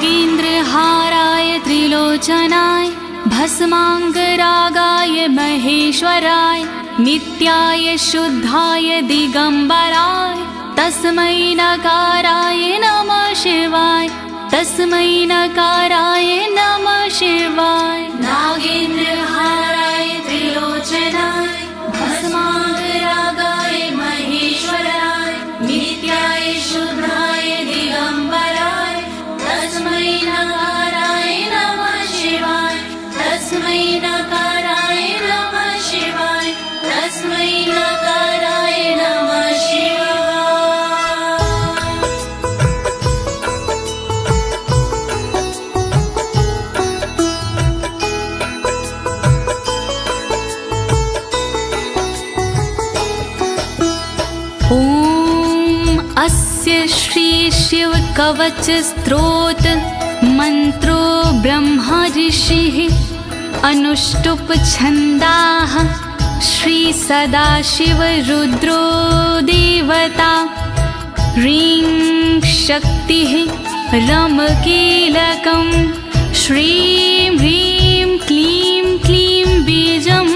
नागेन्द्रहाराय त्रिलोचनाय भस्माङ्गरागाय महेश्वराय नित्याय शुद्धाय दिगंबराय तस्मै नकाराय नमः शिवाय तस्मै नकाराय नमः शिवाय। नागेन्द्रहाराय त्रिलोचनाय भस्माङ्गरागाय महेश्वराय नित्याय शुद्धाय दिगंबराय तस्मै नकाराय नमः शिवाय तस्मै नकाराय नमः शिवाय तस्मै नकाराय नमः शिवाय। अस्य श्री शिव कवच स्तोत्र मंत्रो ब्रह्मा ऋषिः अनुष्टुप छंदाः श्री सदाशिव रुद्रो देवता ह्रीं शक्तिः रमकीलकं श्रीं ह्रीं क्लीं क्लीं बीजं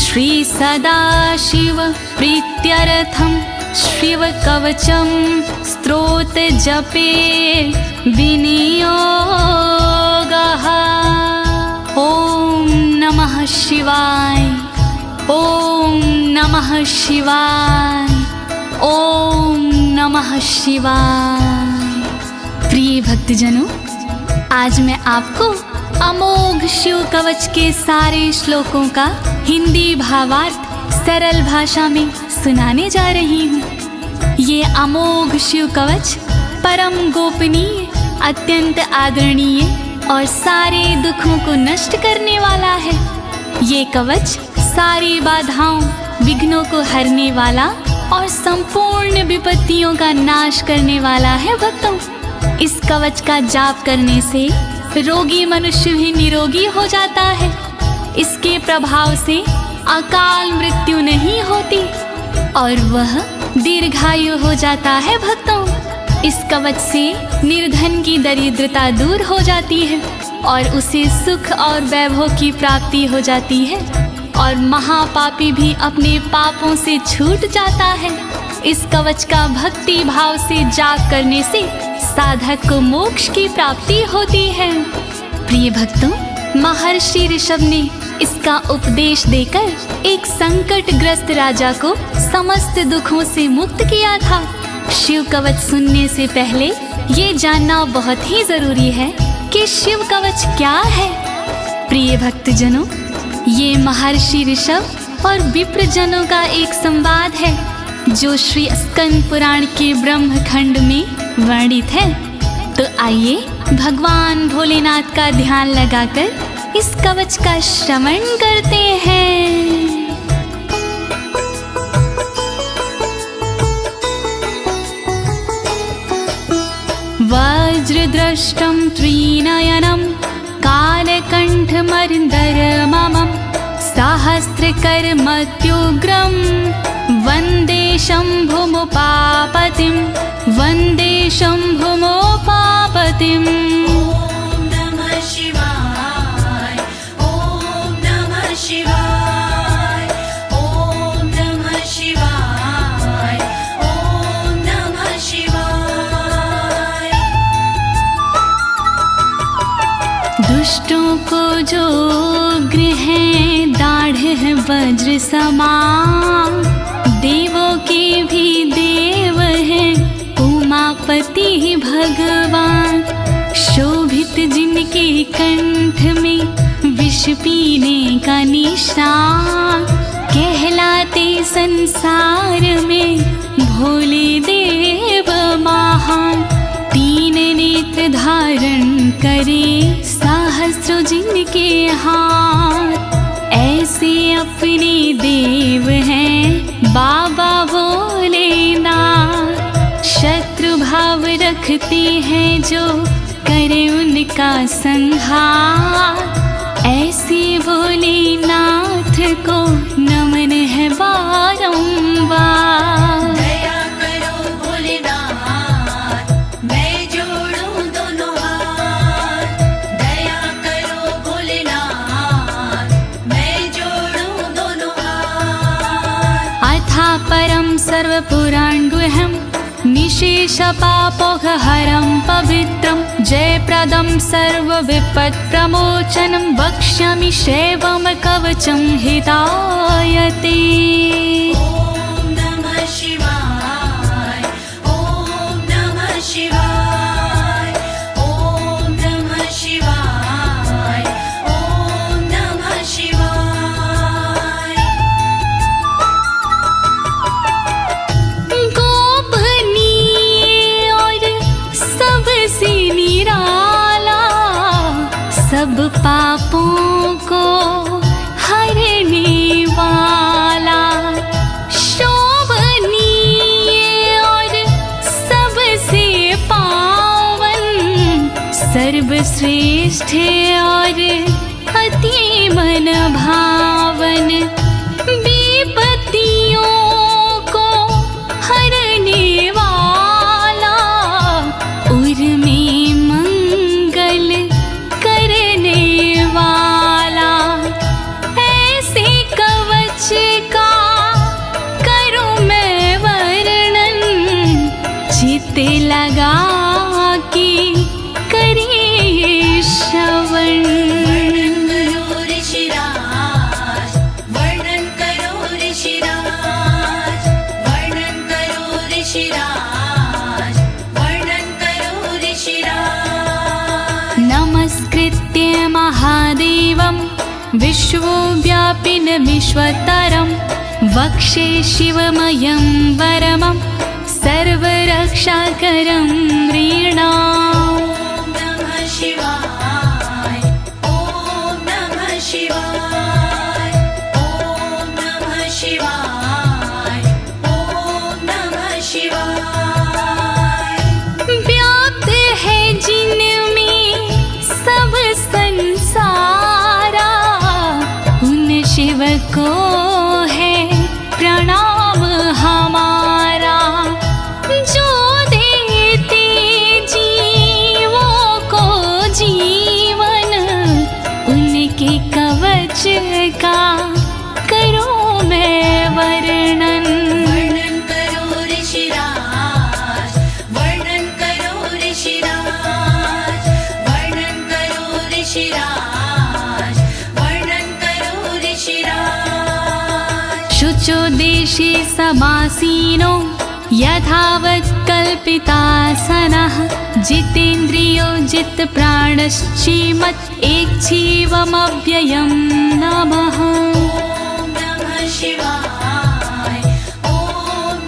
श्री सदाशिव प्रीत्यर्थं शिव कवचम स्तोत्र जपे विनियोगः। ओम नमः शिवाय ओम नमः शिवाय ओम नमः शिवाय। प्रिय भक्तजनों, आज मैं आपको अमोघ शिव कवच के सारे श्लोकों का हिंदी भावार्थ सरल भाषा में सुनाने जा रही हूँ। ये अमोघ शिव कवच परम गोपनीय, अत्यंत आदरणीय और सारे दुखों को नष्ट करने वाला है। ये कवच सारी बाधाओं विघ्नों को हरने वाला और संपूर्ण विपत्तियों का नाश करने वाला है। भक्तों, इस कवच का जाप करने से रोगी मनुष्य भी निरोगी हो जाता है। इसके प्रभाव से अकाल मृत्यु नहीं होती और वह दीर्घायु हो जाता है। भक्तों, इस कवच से निर्धन की दरिद्रता दूर हो जाती है और उसे सुख और वैभव की प्राप्ति हो जाती है और महापापी भी अपने पापों से छूट जाता है। इस कवच का भक्ति भाव से जाप करने से साधक को मोक्ष की प्राप्ति होती है। प्रिय भक्तों, महर्षि ऋषभ ने इसका उपदेश देकर एक संकटग्रस्त राजा को समस्त दुखों से मुक्त किया था। शिव कवच सुनने से पहले ये जानना बहुत ही जरूरी है कि शिव कवच क्या है। प्रिय भक्तजनों, ये महर्षि ऋषभ और विप्रजनों का एक संवाद है जो श्री स्कंद पुराण के ब्रह्मखंड में वर्णित है। तो आइए भगवान भोलेनाथ का ध्यान लगाकर इस कवच का श्रवण करते हैं। वज्रदृष्टं त्रिनयनं कालकण्ठमर्दरममं सहस्रकर्मत्युग्रं वन्दे शम्भुमुपापतिं वन्दे शम्भुमुपापतिम्। दुष्टों को जो गृह दाढ़ है वज्र समान, देवों के भी देव है उमापति भगवान। शोभित जिनके कंठ में विष पीने का निशान, कहलाते संसार में भोले देव महान। तीन नेत्र धारण करे सहस्र जिनके हाथ, ऐसे अपने देव हैं बाबा भोलेनाथ। शत्रु भाव रखते हैं जो करे उनका संहार, ऐसे भोलेनाथ को नमन है बारंबार। दया करो भोलेनाथ, मैं जोड़ूं दोनों हाथ, सर्वपुराणगुह्यं निशेषपापोहरं पवित्रं जयप्रदं सर्वविपत्प्रमोचनं वक्ष्यामि शैवं कवचं हितायते। ॐ नमः शिवाय, ॐ नमः शिवाय, ॐ नमः शिवाय, ॐ नमः शिवाय। गोपनीय और सबसे निराला, सब पापों को हरने वाला, शोभनीय और सबसे पावन, सर्वश्रेष्ठ और अति मन भावन, विपत्तियों को हरने वाला, उर्मी मंगल करने वाला, ऐसे कवच का करूं मैं वर्णन, चित्त लगा के करिए श्रवण। वर्णन करो ऋषिराज, वर्णन करो ऋषिराज, वर्णन करो ऋषिराज। नमस्कृत्य महादेवं विश्वव्यापिनमीश्वरं वक्षे शिवमयं वरमं सर्वरक्षाकरं नृणाम्। ॐ नमः शिवाय, ॐ नमः शिवाय, ॐ नमः शिवाय, ॐ नमः शिवाय। व्याप्त है जिनमें सब संसारा, उन शिव को है प्रणाम हमारा, जो देते जीवों को जीवन, उनके कवच का करूं मैं वर्णन। वर्णन करो ऋषिराज, वर्णन करो ऋषिराज, वर्णन करो ऋषिराज, वर्णन करो ऋषिराज। शुचो देशे समासीनो यथावत् कल्पितासनः, जितेन्द्रियो जितप्राणश्चीमत् एकजीवमव्ययं नमः। ॐ नमः शिवाय, ॐ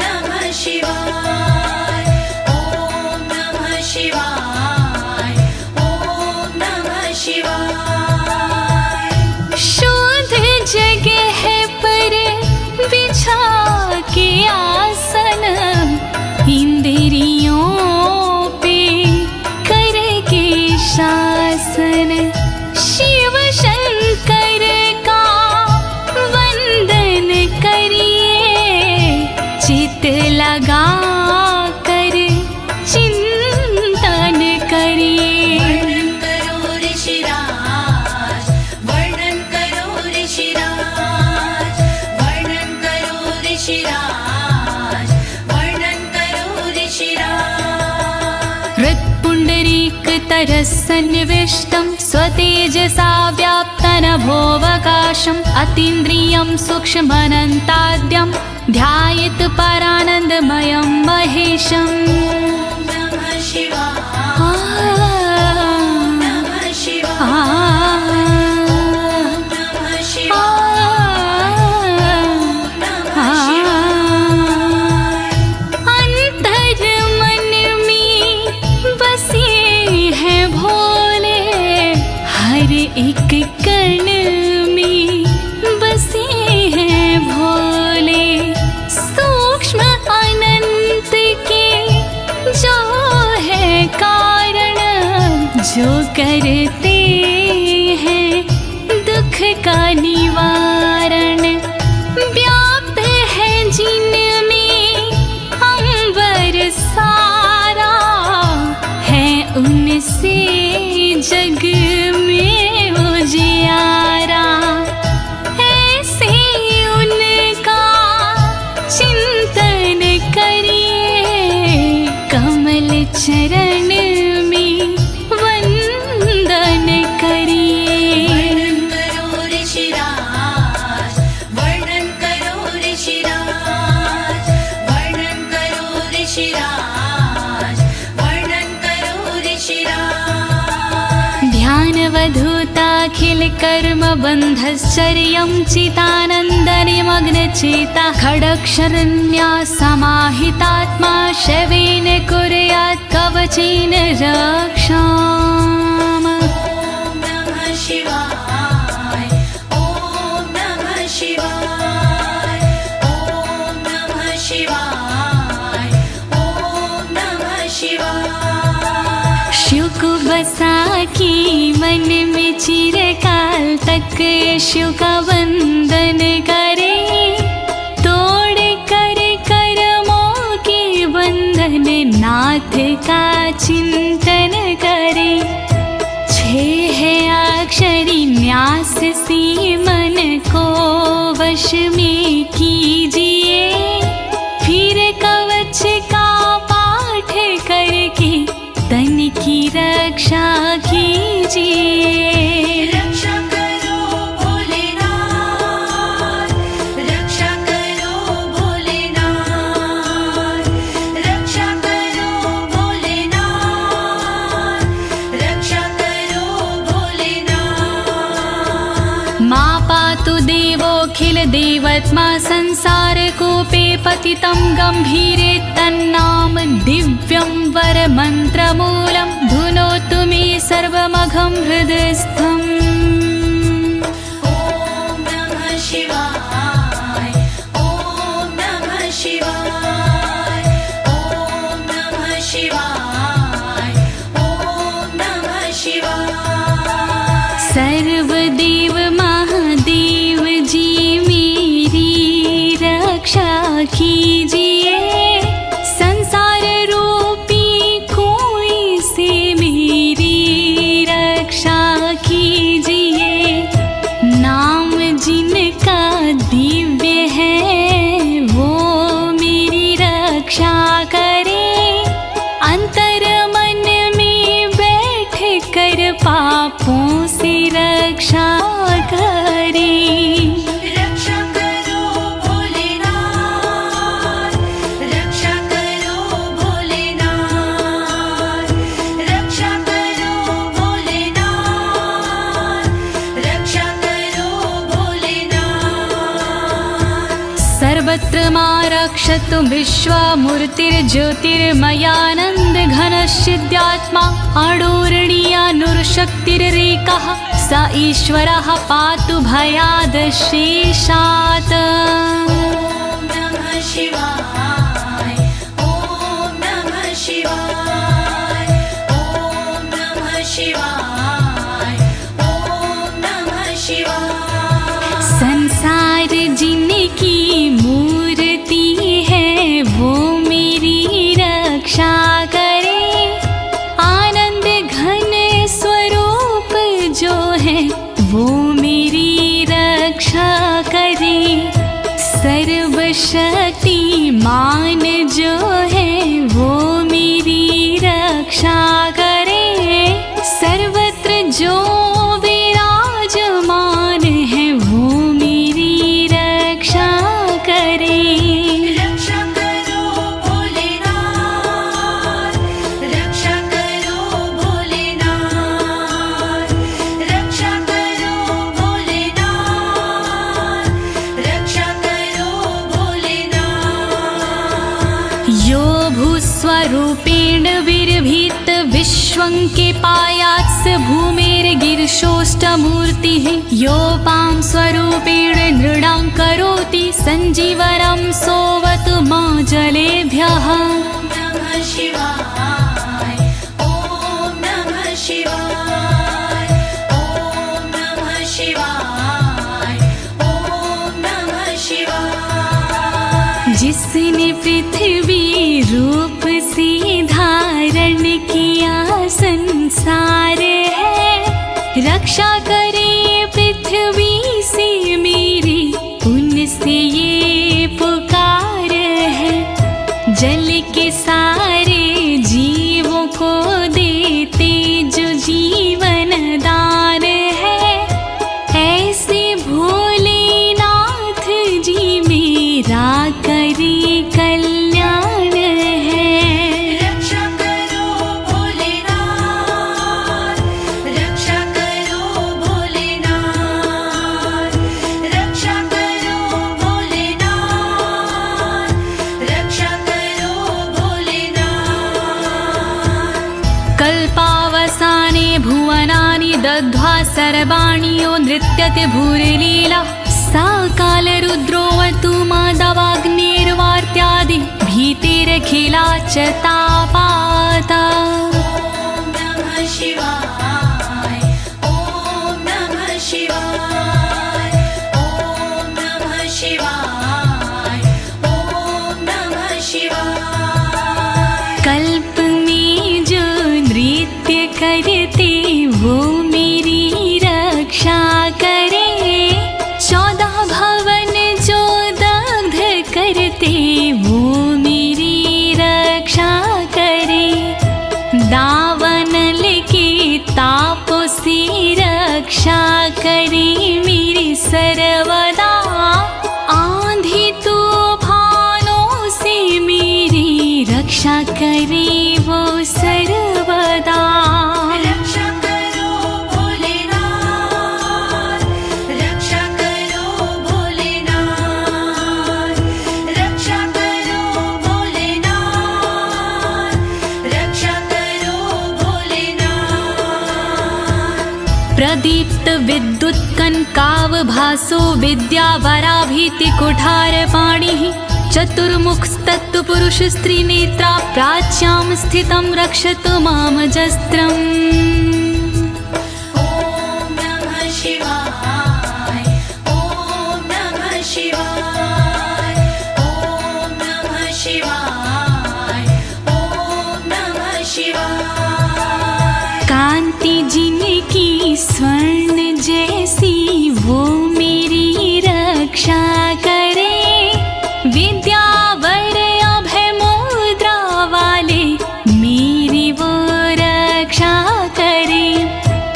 नमः शिवाय, ॐ नमः शिवाय, ॐ नमः शिवाय। शुद्ध जगह पर बिछा के आसन, इंद्रियों पे करके शासन, शिव शंकर का वंदन करिए, चित लगा कर चिंतन करिए। वर्णन करो ऋषिराज, वर्णन करो ऋषिराज, वर्णन करो ऋषिराज, वर्णन करो ऋषिराज। हृत्पुण्डरीकतरसन्निविष्टं स्वतेजसा व्याप्तनभोऽवकाशम्, अतीन्द्रियं सूक्ष्ममनन्ताद्यं ध्यायेत् परानन्दमयं महेशम्। ॐ नमः शिवाय, नमः शिवाय, नमः शिवाय, नमः शिवाय। अंतर मन में बसे हैं भोले, हर एक कण में बसे हैं भोले, सूक्ष्म अनंत के जो है कारण, जो करते हैं दुख का निवारण, व्याप्त है जिनमें अंबर सारा, है उनसे जग में उजियारा, ऐसे उनका चिंतन कर्मबन्धश्चर्यं चितानन्दनिमग्नचेता खड्गशरण्या समाहितात्मा शवेन कुर्यात् कवचेन रक्षाम्। ॐ नमः शिवाय ॐ नमः शिवाय ॐ नमः शिवाय ॐ नमः शिवाय। शिव को बसा के मन में चिरकाल तक शिव का वंदन करे, तोड़ कर कर्मों के बंधन नाथ का चिंतन करे। 6 अक्षरी न्यास से मन को वश में कीजिए, फिर कवच का पाठ करके तन की रक्षा कीजिए। रक्षा करो भोलेनाथ, रक्षा करो भोलेनाथ, रक्षा करो भोलेनाथ, रक्षा करो भोलेनाथ। मा पातु देवोऽखिल देवत्मा संसार कूपे पतितं गंभीरे तन्नाम दिव्यं वरमन्त्रमूलं धुनोतु मे सर्वमघं हृदयस्थम्। ॐ नमः शिवाय ॐ नमः शिवाय ॐ नमः शिवाय ॐ नमः शिवाय। सर्वदेव महादेव जी मेरी रक्षा कीजिए, संसार रूपी कोई से मेरी रक्षा कीजिए। नाम जिनका दिव्य है वो मेरी रक्षा करे, अंतर मन में बैठ कर पापों से रक्षा करे। रक्षा करो भोलेनाथ, रक्षा करो भोलेनाथ, रक्षा करो भोलेनाथ, रक्षा करो भोलेनाथ। सर्वत्र मा रक्षतु विश्वमूर्तिर्ज्योतिर्मयानन्द घनश्चिद्यात्मा आडोरणीयानुर्शक्तिरेकः स ईश्वरः पातु भयादशेषात्। ॐ नमः शिवाय ॐ नमः शिवाय ॐ नमः शिवाय ॐ नमः शिवाय। संसार जिनकी मूर्ति है वो मेरी रक्षा करे, आनंद घन स्वरूप जो है वो मेरी रक्षा करे। सर्वशक्तिमान जो है वो मेरी रक्षा करे, सर्वत्र जो विराजमान है वो मेरी रक्षा करे। रक्षा करो भोलेनाथ, रक्षा करो भोलेनाथ, रक्षा करो भोलेनाथ, रक्षा करो भोलेनाथ। यो भूस्वरूपेण विर्भीत विश्वं के पायात्स भूमेर्गिरिशोष्टमूर्तिः, योपां स्वरूपेण नृणां करोति सञ्जीवनं सोवतु मा जलेभ्यः। ॐ नमः शिवाय ॐ नमः शिवाय ॐ नमः शिवाय ॐ नमः शिवाय। जिसने पृथ्वी रूप से धारण किया संसार है, रक्षा करे पृथ्वी से मेरी उनसे ये पुकार है। जल के सारे जीवों को देते जो जीवन दान है, ऐसे भोलेनाथ जी मेरा करी कल्याण है। रक्षा करो भोलेनाथ, रक्षा करो भोलेनाथ, सर्वाणियो नृत्यते भूरिलीला सा कालरुद्रोऽवतु माधवाग्निर्वार्त्यादि भीतिरखिला च तापाता। ॐ नमः शिवाय ॐ नमः शिवाय ॐ नमः शिवाय ॐ नमः शिवाय। कल्प में जो नृत्य करते वो मेरी रक्षा करे, 14 भवन जो दग्ध करते वो मेरी रक्षा करे। दावानल के तापों से रक्षा करे मेरी सर्वदा, आंधी तूफानों से मेरी रक्षा करे वो सर्वदा। रक्षा करो भोलेनाथ, रक्षा करो भोलेनाथ, रक्षा करो भोलेनाथ, रक्षा करो भोलेनाथ। प्रदीप्त विद्युत कनकावभासो विद्यावराभीति कुठारपाणिः, चतुर्मुखस्तत्पुरुष स्त्रीनेत्रा प्राच्यां स्थितं रक्षतु मामजस्त्रम्। ॐ नमः शिवाय ॐ नमः शिवाय ॐ नमः शिवाय ॐ नमः शिवाय। कांति जिनकी स्वर्ण जैसी वो मेरी रक्षा करे, विद्यावर अभय मुद्रा वाले मेरी वो रक्षा करे।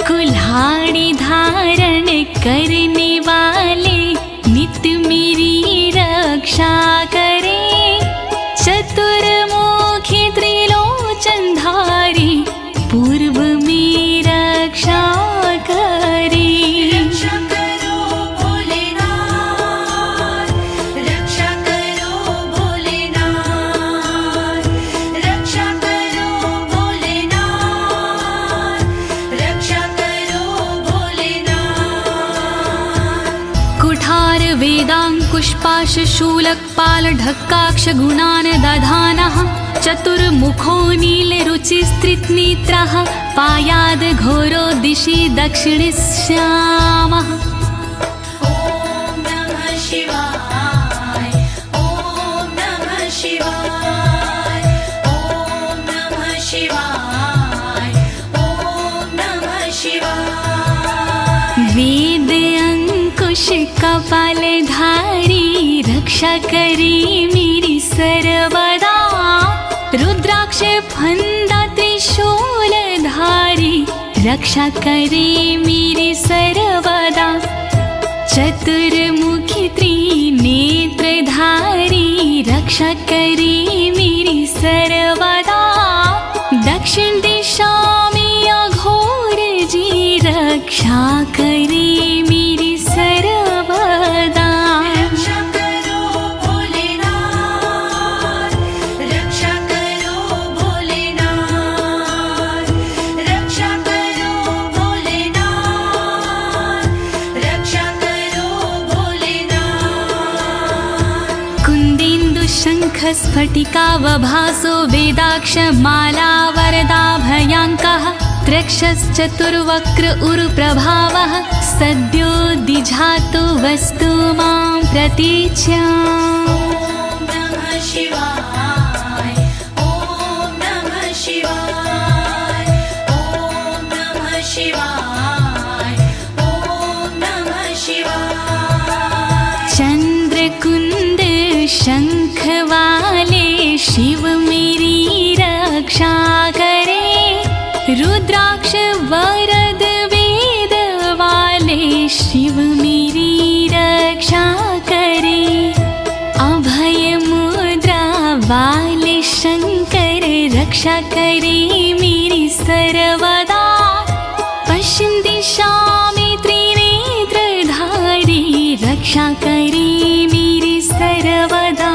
कुल्हाड़ी धारण करने वाले नित्य मेरी रक्षा करे। चतुर्मुखी त्रिलोचनधारी पूर्व में रक्षा करे। रक्षा करो भोलेनाथ, रक्षा करो भोलेनाथ, रक्षा करो भोलेनाथ, रक्षा करो भोलेनाथ। कुठार वेदाङ्कुशपाश शूलकपाल ढक्काक्ष गुणान् दधानः, चतुर्मुखो नीलरुचिस्त्रिनेत्रः पायाद् घोरो दिशि दक्षिणश्यामः। ॐ नमः शिवाय ॐ नमः शिवाय ॐ नमः शिवाय ॐ नमः शिवाय। वेद अंकुश कपालधारी रक्षा करे मेरी सर्वदा, रुद्राक्ष फंदा त्रिशूलधारी रक्षा करे मेरी सर्वदा। चतुर्मुखी त्रिनेत्रधारी रक्षा करे मेरी सर्वदा। दक्षिण दिशा में अघोर जी रक्षा करे मेरी सर्वदा। रक्षा करो भोलेनाथ, रक्षा करो भोलेनाथ, रक्षा करो भोलेनाथ, रक्षा करो भोलेनाथ। कुन्देन्दु शङ्ख स्फटिकावभासो वेदाक्ष माला वरदाभयाङ्कः, त्रक्षश्चतुर्वक्र उरुप्रभावः सद्यो दिझातु वस्तु मां प्रतीच्या। ॐ नमः शिवाय ॐ नमः शिवाय ॐ नमः शिवाय ॐ नमः शिवाय। चंद्रकुंद शंख वाले शिव मेरी रक्षा करे, रुद्राक्ष वरद वेद वाले शिव मेरी रक्षा करे। अभय मुद्रा वाले शंकर रक्षा करे मेरी सर्वदा। पश्चिम दिशा में त्रिनेत्रधारी रक्षा करे मेरी सर्वदा।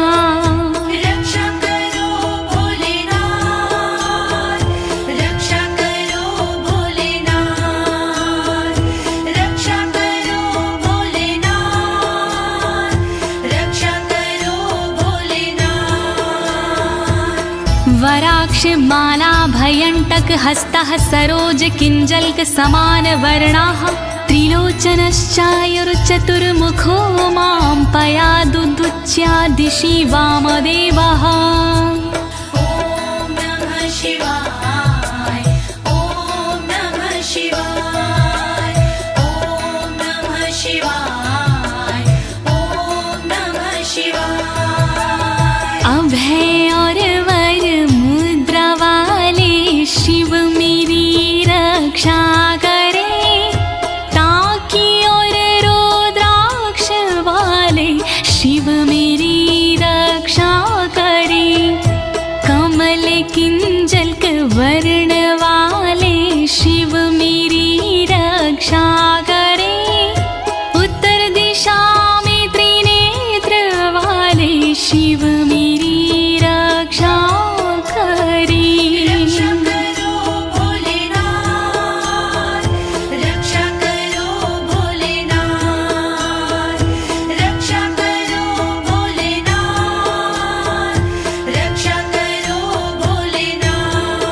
रक्षा करो भोलेनाथ, रक्षा करो भोलेनाथ, माला भयंटक हस्तः सरोज किंजल्क समान वर्णाः त्रिलोचनश्चायुर्चतुर्मुखो मां पयादुदुच्या दिशि वामदेवः। ॐ नमः शिवाय ॐ नमः शिवाय ॐ नमः शिवाय ॐ नमः शिवाय। अभय और वर मुद्रा वाले शिव मेरी रक्षा करे, टाकी और रुद्राक्ष वाले शिव मेरी रक्षा करे, कमल किंजल्क वर्ण वाले शिव मेरी रक्षा करे, उत्तर दिशा में त्रिनेत्र वाले शिव मेरी रक्षा करे। रक्षा करो भोलेनाथ, रक्षा करो भोलेनाथ, रक्षा करो भोलेनाथ, रक्षा करो भोलेनाथ।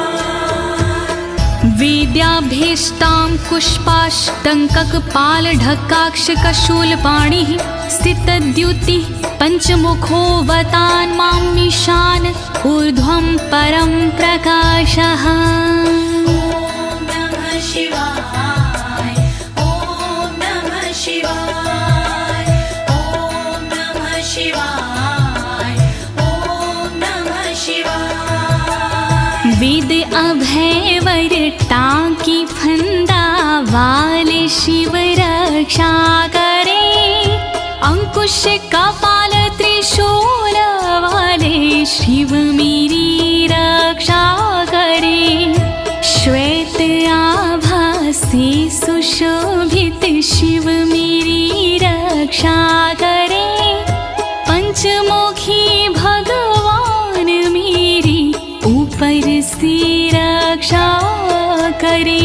वेद्याभीष्टां पुष्पाष्टङ्ककपालढक्काक्षकशूलपाणिः स्थितद्युतिः पञ्चमुखोऽवतान् मां ईशान ऊर्ध्वं परं प्रकाशः। ॐ नमः शिवाय ॐ नमः शिवाय ॐ नमः शिवाय ॐ नमः शिवाय। वेद अभय वर टाकी फंदा वाले शिव रक्षा करे, अंकुश कपाल त्रिशूल वाले शिव मेरी रक्षा करे, श्वेत आभा से सुशोभित शिव मेरी रक्षा करे, पंचमुखी भगवान मेरी ऊपर से रक्षा करे।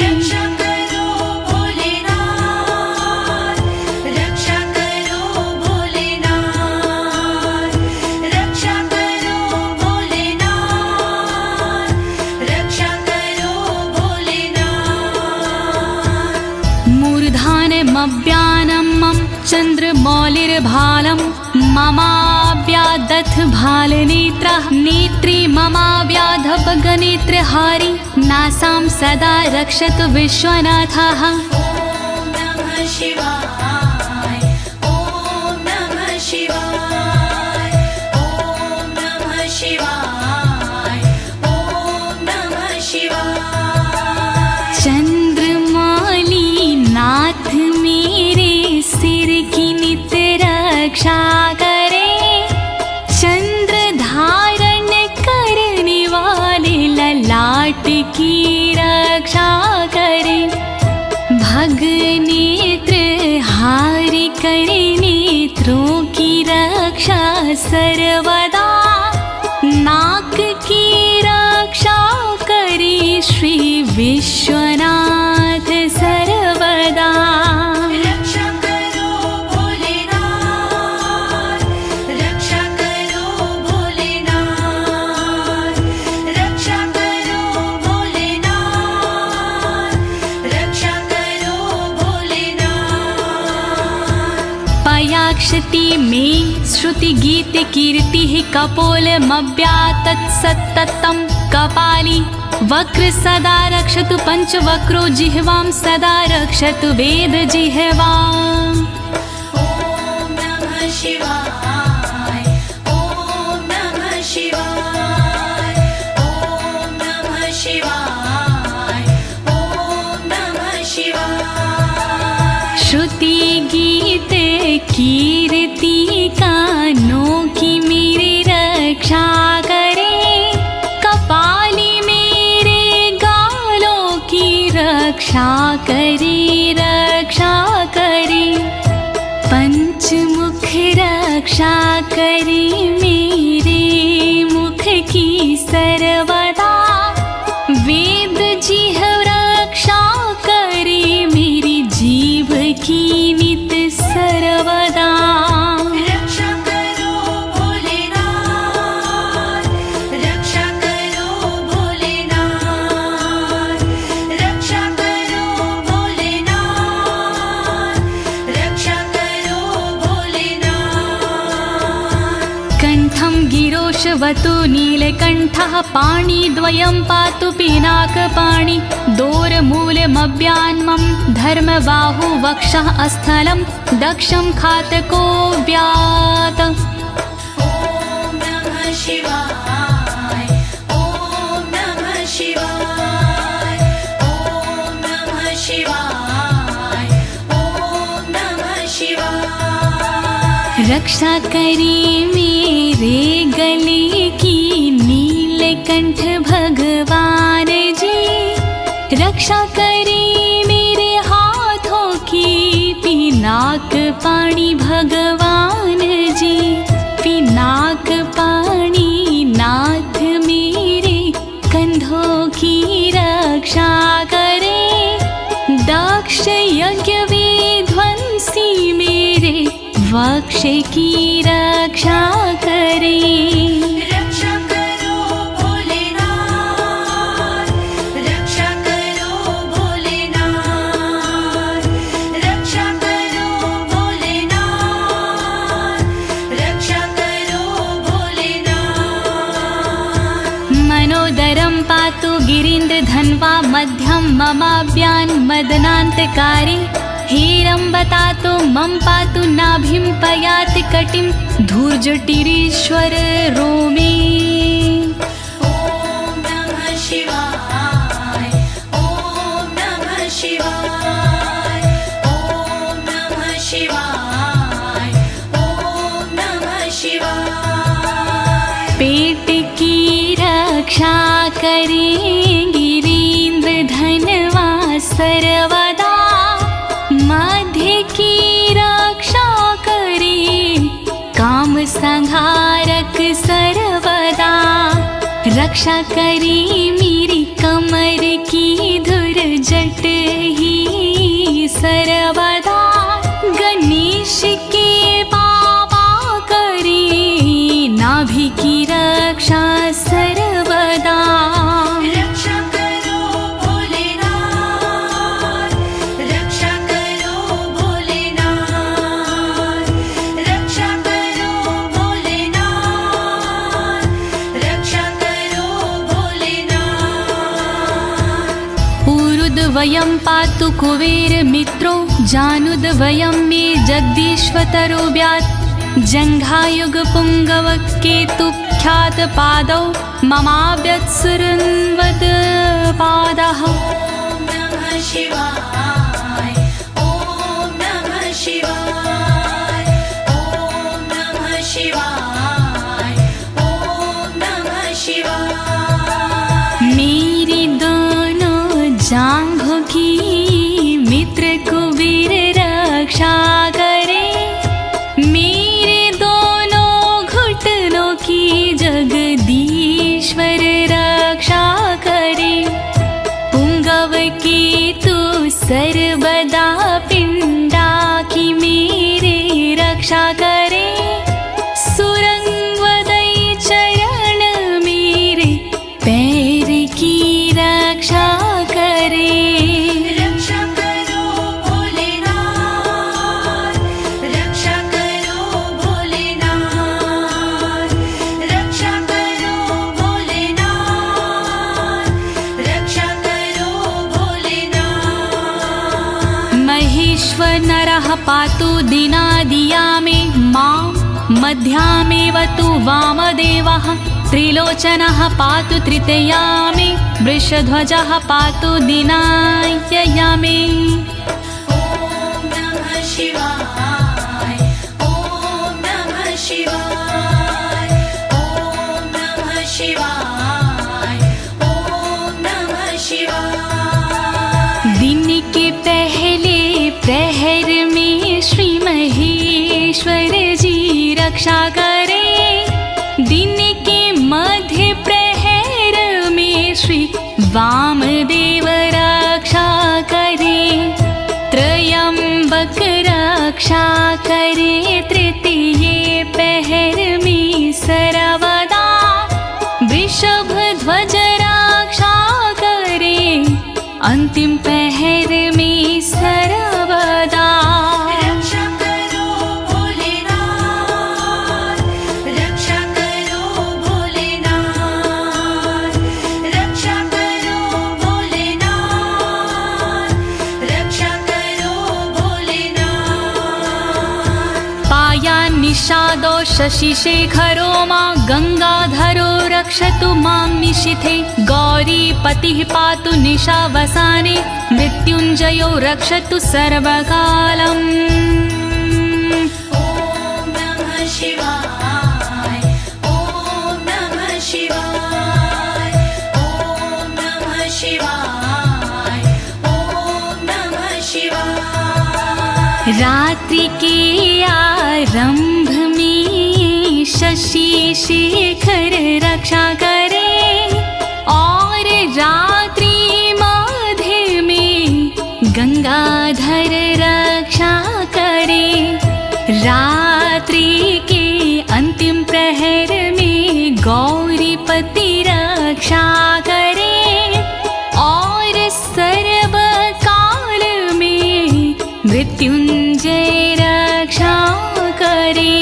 रक्षा करो भोलेनाथ, रक्षा करो भोलेनाथ, रक्षा करो भोलेनाथ, रक्षा करो भोलेनाथ। मूर्धानमव्यानं मम चन्द्रमौलिर्भालं ममाव्यादथ भालनेत्रः नेत्री ममाव्याधपगनेत्रहारी नासां सदा रक्षतु विश्वनाथः। ॐ नमः शिवाय ॐ नमः शिवाय ॐ नमः शिवाय ॐ नमः शिवाय। चंद्रमौली नाथ मेरे सिर की नित्य रक्षा करे, चंद्र धारण करने वाले ललाट की रक्षा करे, भग नेत्र हारि करे नेत्रों की रक्षा सर्वदा, नाक की रक्षा करे श्री विश्वनाथ सर्वदा। रक्षा करो भोलेनाथ, रक्षा करो भोलेनाथ, रक्षा करो भोलेनाथ, रक्षा करो भोलेनाथ। पयाक्षति में श्रुति गीत कीर्ति कपोलमव्यातत्सत्ततं कपाली वक्र सदा रक्षतु पंचवक्रो जिह्वां सदा रक्षतु वेद जिह्वाम्। ॐ नमः शिवाय ॐ नमः शिवाय ॐ नमः शिवाय ॐ नमः शिवाय। श्रुति गीत कीर्ति कानों की मेरी रक्षा करे, कपाली मेरे गालों की रक्षा करे रक्षा करे, पंचमुख रक्षा करे मेरे मुख की सर्वदा, वेद जिह्व रक्षा करे मेरी जीभ की नित सर्वदा। रक्षा करो भोलेनाथ, रक्षा करो गिरोशवतु नीलकण्ठः पाणिद्वयं पातु पिनाकपाणि दोरमूलमव्यान्मं धर्मबाहु वक्षः अस्थलं दक्षं खातको व्यात। ॐ नमः शिवाय ॐ नमः शिवाय ॐ नमः शिवाय ॐ नमः शिवाय। रक्षा करी मेरे गले की नीलकंठ भगवान जी, रक्षा करी मेरे हाथों की पिनाक पाणी भगवान जी, पिनाक पाणी नाथ मेरे कंधों की रक्षा करे, दक्ष यज्ञ विध्वंसी मेरे वक्ष की रक्षा करे। रक्षा करो भोलेनाथ, रक्षा करो भोलेनाथ, रक्षा करो भोलेनाथ, रक्षा करो भोलेनाथ। मनोदरं पातु गिरीन्द्रधन्वा मध्यं ममाभ्यान् मदनान्तकारी, हेरम्बतातो मम पातु नाभिं पयाति कटिं धूर्जटिरीश्वर रोमे। ॐ नमः शिवाय ॐ नमः शिवाय ॐ नमः शिवाय ॐ नमः शिवाय। पेट की रक्षा करें गिरीन्द्रधनवा सर्वदा, मध्य की रक्षा करे काम संहारक सर्वदा, रक्षा करे मेरी कमर की धुर जट ही सर्वदा, गणेश के बाबा करे नाभि की रक्षा सर्वदा। रक्षा करो भोलेनाथ, रक्षा करो भोलेनाथ, रक्षा करो भोलेनाथ, रक्षा करो भोलेनाथ। ऊरुद्वयं पातु कुबेर मित्रो, जानुद्वयं मे जगदीश्वतरो व्यात्, जङ्घायुग पुङ्गव केतु ख्यात पादौ ममाव्यत्सुरन्वद पादः। ॐ नमः शिवाय ॐ नमः शिवाय ॐ नमः शिवाय ॐ नमः शिवाय। मेरी दोनों जांघों की मित्र कुबेर रक्षा करे, मेरे दोनों घुटनों की जगदीश्वर रक्षा करे, पुंगव की तू सर्वदा पिंडा की मेरे रक्षा करे, सुरंगवदई चरण मेरे पैर की रक्षा करे। रक्षा करो भोलेनाथ, रक्षा करो भोलेनाथ, रक्षा करो भोलेनाथ, रक्षा करो भोलेनाथ। महेश्वर नरः पातु दिनादिया मे मां, मध्यामेव तु वामदेवः, त्रिलोचनः पातु तृतीया मे, वृषध्वजः पातु दिनायया मे। ॐ नमः शिवाय ॐ नमः शिवाय ॐ नमः शिवाय ॐ नमः शिवाय। दिन के पहले प्रहर में श्री महेश्वर जी रक्षा करे, दिन के मध्य प्रहर में श्री वामदेव रक्षा करे, त्रयंबक रक्षा करे, तृतीय पहर में सर्वदा, वृषभ ध्वज रक्षा करे, अंतिम पहर में सर्वदा। रक्षा करो भोलेनाथ, रक्षा करो शशिशेखरो मां गङ्गाधरो रक्षतु मां निशिथे गौरीपतिः पातु निशावसाने मृत्युञ्जयो रक्षतु सर्वकालम् ॐ नमः शिवाय ॐ नमः शिवाय ॐ नमः शिवाय ॐ नमः शिवाय। रात्रि के आरंभ में शशि शेखर रक्षा करे और रात्रि मध्य में गंगाधर रक्षा करे। रात्रि के अंतिम प्रहर में गौरीपति रक्षा करे और सर्वकाल में मृत्युंजय रक्षा करे।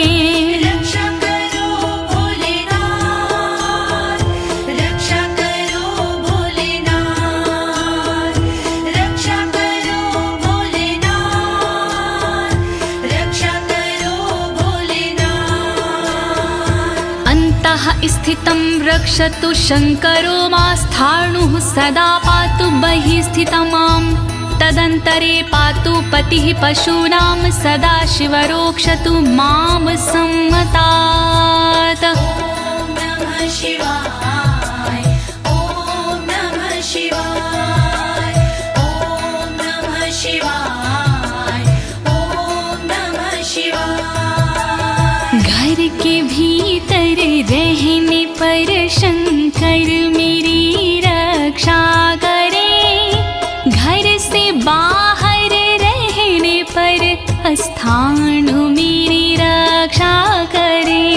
रक्षा करो भोलेनाथ रक्षा करो भोलेनाथ रक्षा करो भोलेनाथ रक्षा करो भोलेनाथ। अन्तः स्थितं रक्षतु शङ्करो मास्थाणुः सदा पातु बहिः स्थितं माम् तदन्तरे पातु पतिः पशूनां सदा शिवरोक्षतु मां सम्मतात्। ॐ नमः शिवाय ॐ नमः शिवाय ॐ नमः शिवाय ॐ नमः शिवाय। घर के भीतर रहने पर शंकर मेरी रक्षा करे घर से बाहर रहने पर स्थानु मेरी रक्षा करे।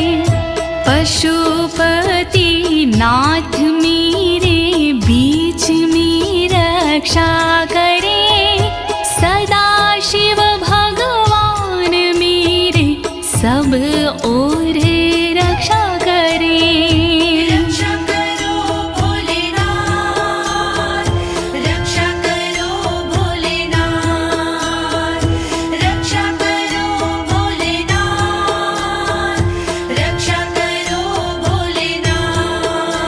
पशुपति नाथ मेरे बीच में रक्षा करे सदा शिव भगवान मेरे सब ओर रक्षा करे। रक्षा करो भोलेनाथ रक्षा करो भोलेनाथ रक्षा करो भोलेनाथ रक्षा करो भोलेनाथ।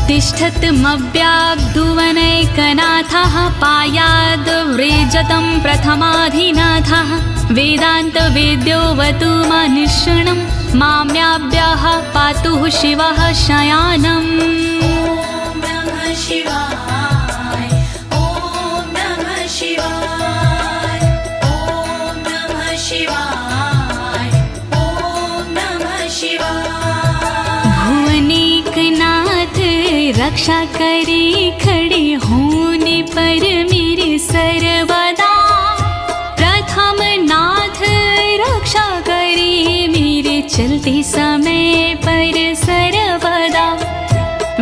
तिष्ठतमव्याब्धुवनैकनाथः पायाद्व्रेजतं प्रथमाधिनाथः वेदान्तवेद्योऽवतु मनुष्यणं माम्याभ्यः पातुः शिवः शयानम्। ॐ नमः शिवाय ॐ नमः शिवाय ॐ नमः शिवाय ॐ नमः शिवाय। भुवनेकनाथ रक्षा करे खड़े होने पर मेरे सर्वदा प्रथम नाथ रक्षा करे मेरे चलते समय पर सर्वदा।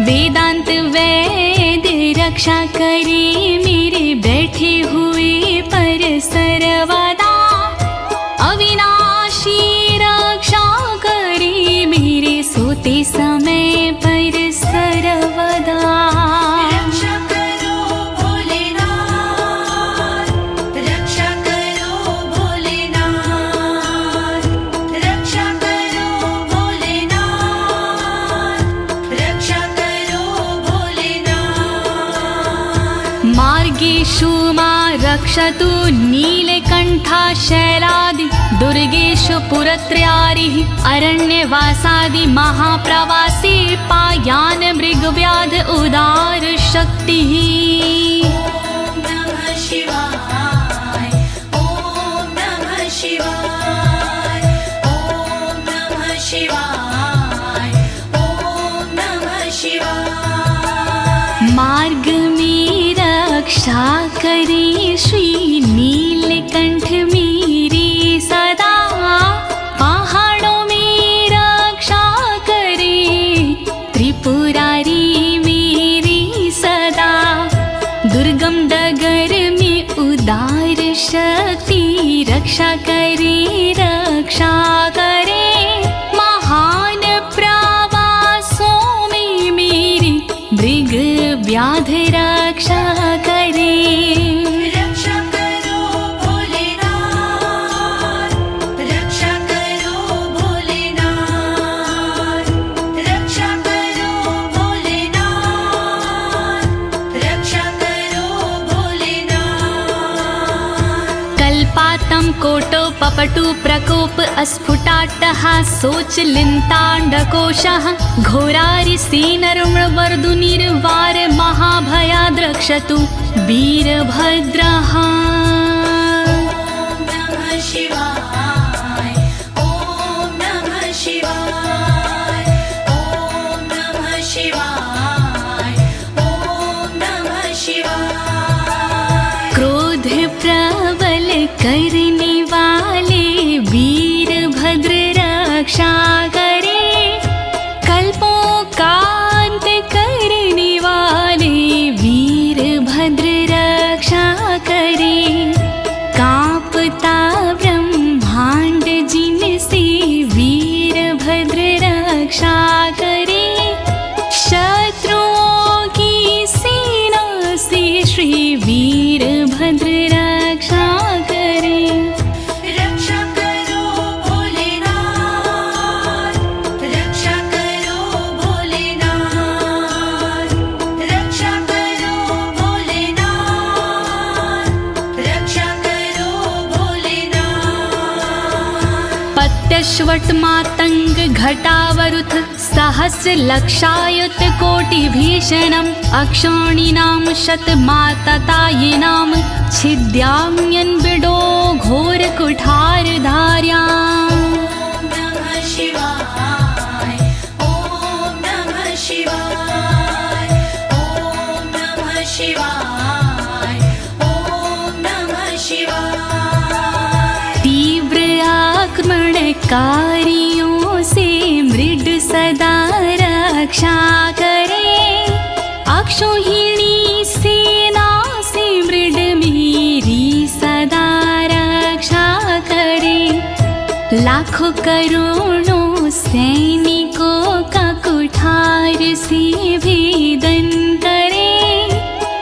वेदांत वैद रक्षा करे मेरे बैठे हुए पर सर्वदा। अविनाशी रक्षा करे मेरे सोते समय पर सर्वदा। रक्षा करो भोलेनाथ रक्षा करो भोलेनाथ रक्षा करो भोलेनाथ रक्षा करो भोलेनाथ। मार्गेषु मां रक्षतु नीलकण्ठा शैलादि दुर्गेषु पुरत्रयारिः अरण्यवासादि महाप्रवासी पायान मृगव्याध उदार शक्तिः। ॐ नमः शिवाय ॐ नमः शिवाय ॐ नमः शिवाय ॐ नमः शिवाय। मार्ग में रक्षा करे श्री नीलकंठ मेरी सदा। पहाड़ों में रक्षा करे त्रिपुरारी मेरी सदा। दुर्गम डगर में उदार शक्ति रक्षा करे महान प्रवासों में मेरी मृग व्याध रक्षा करे। रक्षा करो भोलेनाथ रक्षा करो भोले कपटु प्रकोप अस्फुटाट्टः शोचलिन्ताण्डकोशः घोरारिसेनर्मवर्दुनिर्वार महाभयाद्रक्षतु वीरभद्रः। क्रोध प्रबल करने वाले वीरभद्र रक्षा करे, कल्पों का अंत करने वाले वीरभद्र रक्षा करे। कांपता ब्रह्मांड जिनसे वीरभद्र रक्षा करे, शत्रुओं की सेना से श्री वीरभद्र रक्षा करे। रक्षा करो भोलेनाथ, रक्षा करो भोलेनाथ, रक्षा करो भोलेनाथ, रक्षा करो भोलेनाथ। पत्यश्वट मातंग घटावरुथ सहस्र लक्षायुत कोटि भीषणम् अक्षौणीनां शतमाततायिनां छिद्याम्यन् बिडो घोर कुठार धार्याम्। नमः शिवाय, ओम नमः शिवाय, ओम नमः शिवाय, ओम नमः शिवाय। तीव्र आक्रमणकारियों से मृड सदा रक्षा करे, अक्षौहिणी सेना से मृड मेरी सदा रक्षा करे। लाखों करोड़ों सैनिकों का कुठार से भेदन करे,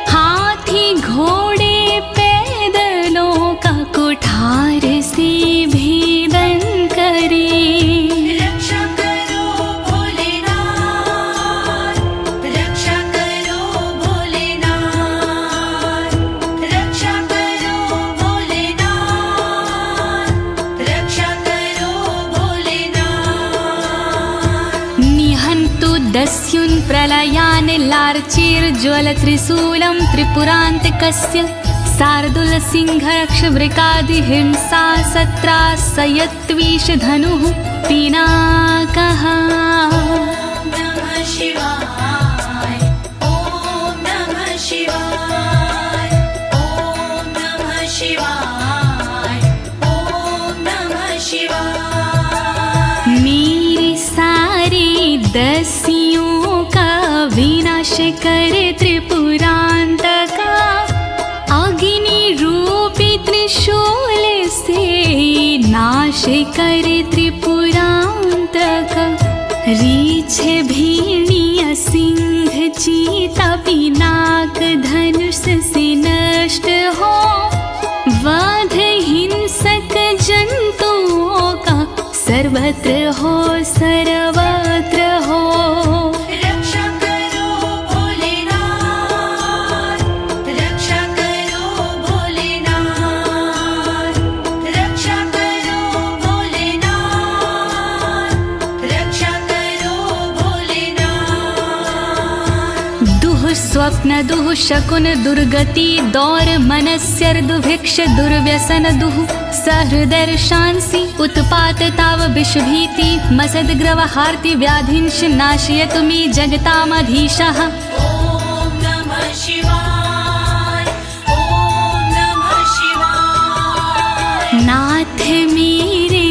हाथी घोड़े पैदलों का कुठार से भेदन करे। रक्षा करो भोलेनाथ, रक्षा करो भोलेनाथ, रक्षा करो भोलेनाथ, रक्षा करो भोलेनाथ। निहन्तु दस्युन् प्रलयान् लार्चेर्ज्वलत्रिशूलं त्रिपुरान्तकस्य शार्दूलसिंहरक्षवृकादिहिंसा सत्रासयत्विषधनुः पिनाकः। नमः शिवाय, ओम नमः शिवाय, ओम नमः शिवाय, ओम नमः शिवाय। मेरे सारे दस्युओं का विनाश कर त्रिपुरान्तका, अग्नि रूपी त्रिशूल से नाश कर त्रिपुरान्तक। रीछ भीड़िया सिंह चीता पिनाक धनुष से नष्ट हो, वध हिंसक जंतुओं का सर्वत्र हो सर्वत्र हो। रक्षा करो भोलेनाथ, रक्षा करो भोलेनाथ, रक्षा करो भोलेनाथ, रक्षा करो भोलेनाथ। दुः स्वप्न दुः शकुन दुर्गति दौर मनस्यर्दुभिक्ष दुर्व्यसन दुः सहृदर्शांसि उत्पात ताव विषभीति मसद्ग्रवहार्ति व्याधिंश नाशयतु मे जगतामधीशः। ओम नमः शिवाय, ओम नमः शिवाय। नाथ मेरे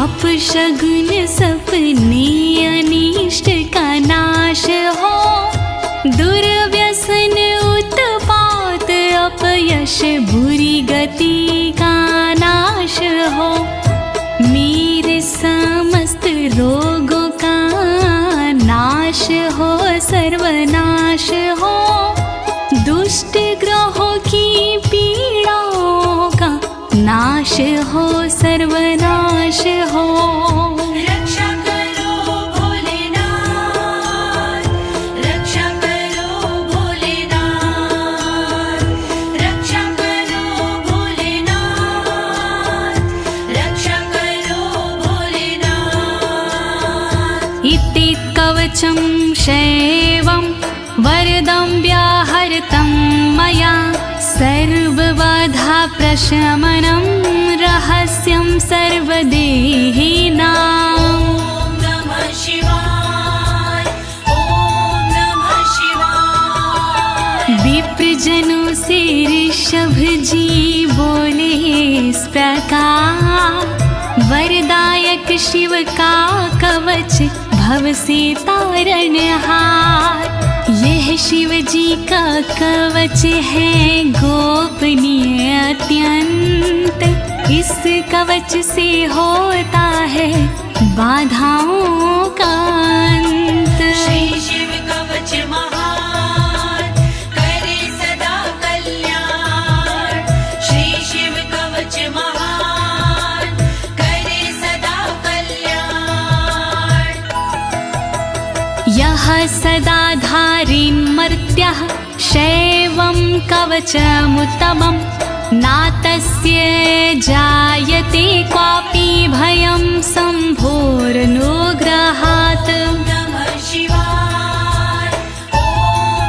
अपशगुन सपने अनिष्ट का नाश हो, दुर्व्यसन उत्पात अपयश बुरी गति का नाश हो। मेरे समस्त रोगों का नाश हो सर्वनाश हो, दुष्ट ग्रहों की पीड़ाओं का नाश हो सर्वनाश हो। रक्षा करो भोलेनाथ, रक्षा करो भोलेनाथ, रक्षा करो भोलेनाथ, रक्षा कवचं शैवं वरदं व्याहृतं मया सर्वबाधा प्रशमनं रहस्यं सर्वदेहिनाम्। ॐ नमः शिवाय ॐ नमः शिवाय। विप्रजनों से ऋषभ जी बोले इस प्रकार, वरदायक शिव का कवच भव से तारणहार। यह शिव जी का कवच है गोपनीय अत्यंत, इस कवच से होता है बाधाओं का अंत। श्री शिव कवच महान करे सदा कल्याण। श्री शिव कवच महान करे सदा कल्याण। यः सदा धारिन्मर्त्यः शैवं कवचमुत्तमं, नातस्य जायते क्वापि भयं शम्भोरनुग्रहात्। नमः शिवाय ॐ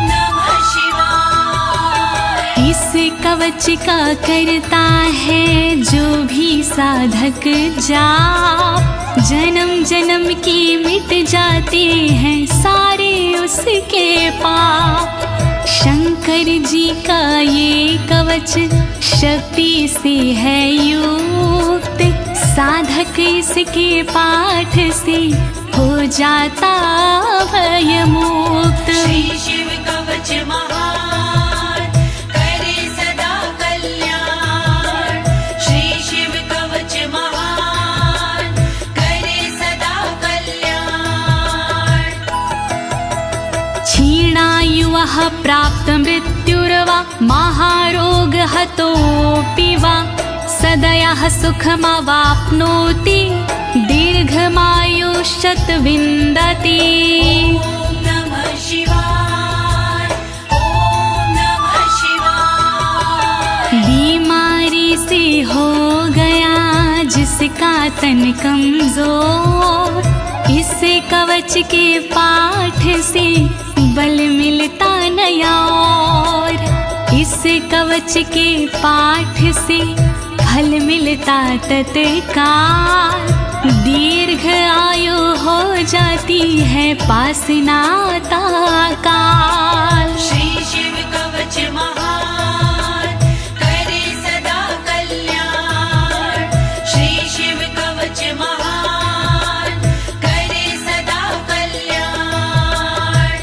नमः शिवाय। इस कवच का करता है जो भी साधक जाप, जन्म जन्म की मिट जाते हैं सारे उसके पाप। शंकर जी का ये कवच शक्ति से है युक्त, साधक इसके पाठ से हो जाता भयमुक्त। श्री शिव कवच महान करे सदा कल्याण। श्री शिव कवच महान करे सदा कल्याण। क्षीणायुः प्राप्त मृत्युर्वा महारोग हतोऽपि वा, सदयः सुखमवाप्नोति दीर्घमायुष्यत् विन्दति। ॐ नमः शिवाय ॐ नमः शिवाय। बीमारी से हो गया जिसका तन कमजोर, इस कवच के पाठ से बल मिलता नया और। इस कवच के पाठ से फल मिलता तत्काल, दीर्घ आयु हो जाती है पास नाता काल। श्री शिव कवच महान करे सदा कल्याण। श्री शिव कवच महान करे सदा कल्याण।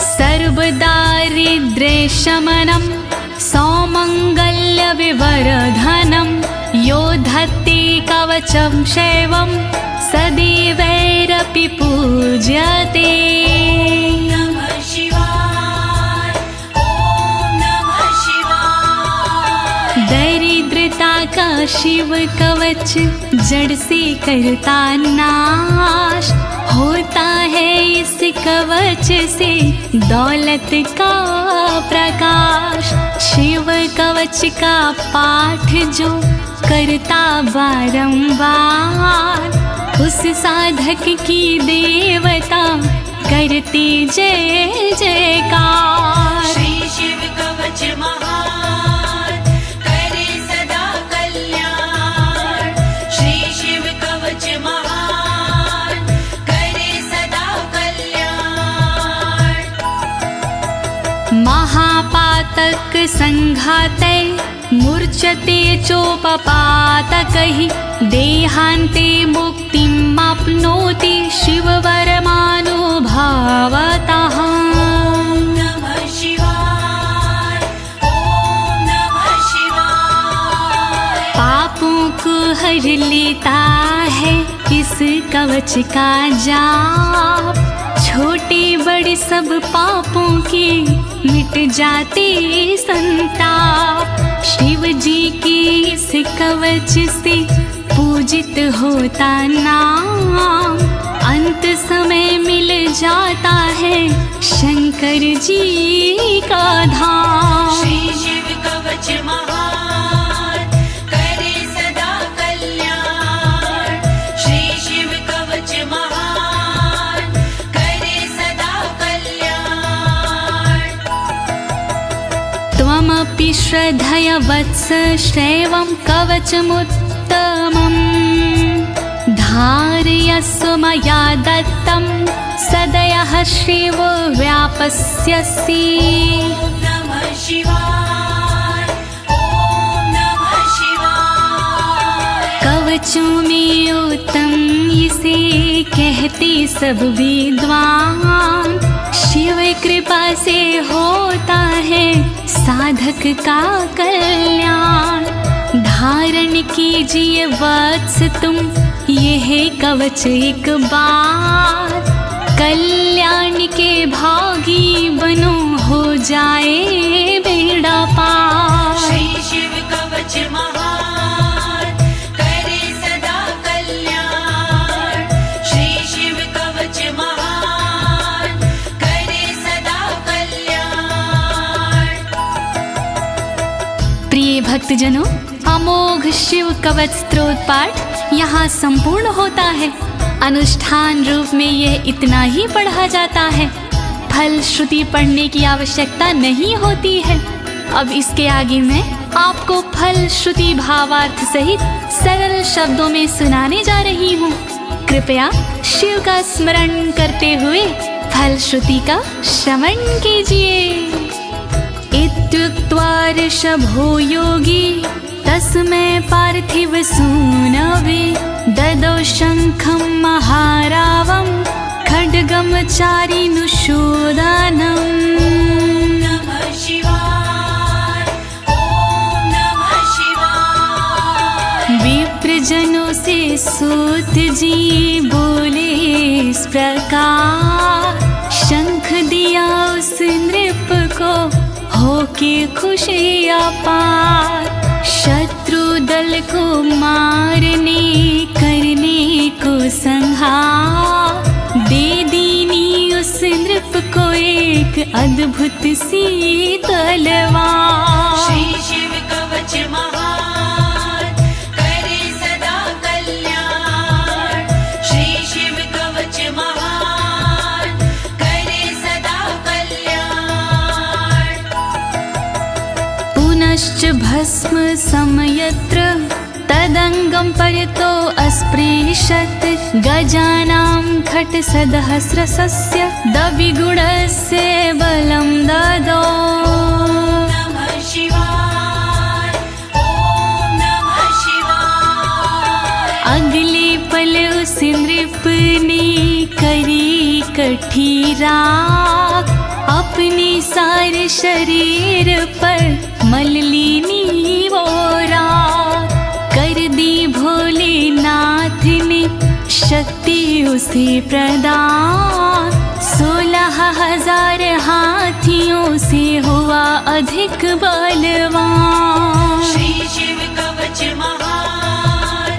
सर्वदारिद्र्यशमनं सौमङ्गल्यविवर्धनं, यो धत्ते कवचं शैवं सदैवैरपि पूज्यते। नमः शिवाय ॐ नमः शिवाय। दरिद्रता का शिव कवच जड़ से करता नाश, होता है इस कवच से दौलत का प्रकाश। शिव कवच का पाठ जो करता बारंबार, उस साधक की देवता करती जय जयकार। श्री शिव कवच महान करे सदा कल्याण। श्री शिव कवच महान करे सदा कल्याण। महापातक संघाते मूर्छते चोपपातकैः, देहान्ते मुक्तिमाप्नोति शिववरमानुभावतः। नमः शिवाय ॐ नमः शिवाय। पापों को हर लेता है इस कवच का जाप, छोटे बड़े सब पापों के मिट जाते संताप। शिव जी के इस कवच से पूजित होता नाम, अंत समय मिल जाता है शंकर जी का धाम। श्री शिव कवच महान करे सदा कल्याण। श्री शिव कवच महान त्वमपि श्रद्धया वत्स श्रेवं कवचमुत्तमम् धारयस्व मया दत्तं सदयः श्रीवो व्यापस्यसि। नमः शिवाय, ॐ नमः शिवाय। कवचों में उत्तम इसे कहते सब विद्वान, शिव कृपा से होता है साधक का कल्याण। धारण कीजिए वत्स तुम यह कवच एक बार, कल्याण के भागी बनो हो जाए बेड़ा पार। श्री शिव कवच महान करे सदा कल्याण। श्री शिव कवच महान करे सदा कल्याण। प्रिय भक्तजनों, अमोघ शिव कवच स्तोत्र पाठ यहाँ संपूर्ण होता है। अनुष्ठान रूप में यह इतना ही पढ़ा जाता है, फल श्रुति पढ़ने की आवश्यकता नहीं होती है। अब इसके आगे मैं आपको फल श्रुति भावार्थ सहित सरल शब्दों में सुनाने जा रही हूँ। कृपया शिव का स्मरण करते हुए फल श्रुति का श्रवण कीजिए। इत्युक्त्वा ऋषभो योगी तस्मै पार्थिव सूनवे ददौ शङ्खं महारावं खड्गं चारिनुशोदानम्। नमः शिवाय, ॐ नमः शिवाय। विप्रजनों से सूत जी बोले इस प्रकार, शंख दिया उस नृप को होके खुशी अपार। शत्रु दल को मारने करने को संहार, दे दीनी उस नृप को एक अद्भुत सी तलवार। श्री शिव कवच महान करे सदा कल्याण। श्री शिव कवच महान करे सदा कल्याण। पुनश्च भस्म समयत्र तदंगं परतो अस्पृशत्, गजानां खट्सहस्रस्य द्विगुणस्य बलं ददौ। नमः शिवाय, ॐ नमः शिवाय। अगले पल उस नृप ने करी कठी राख, अपने सारे शरीर पर मल ली वो राख। कर दी भोलेनाथ ने शक्ति उसे प्रदान, 16,000 हाथियों से हुआ अधिक बलवान। श्री शिव कवच महान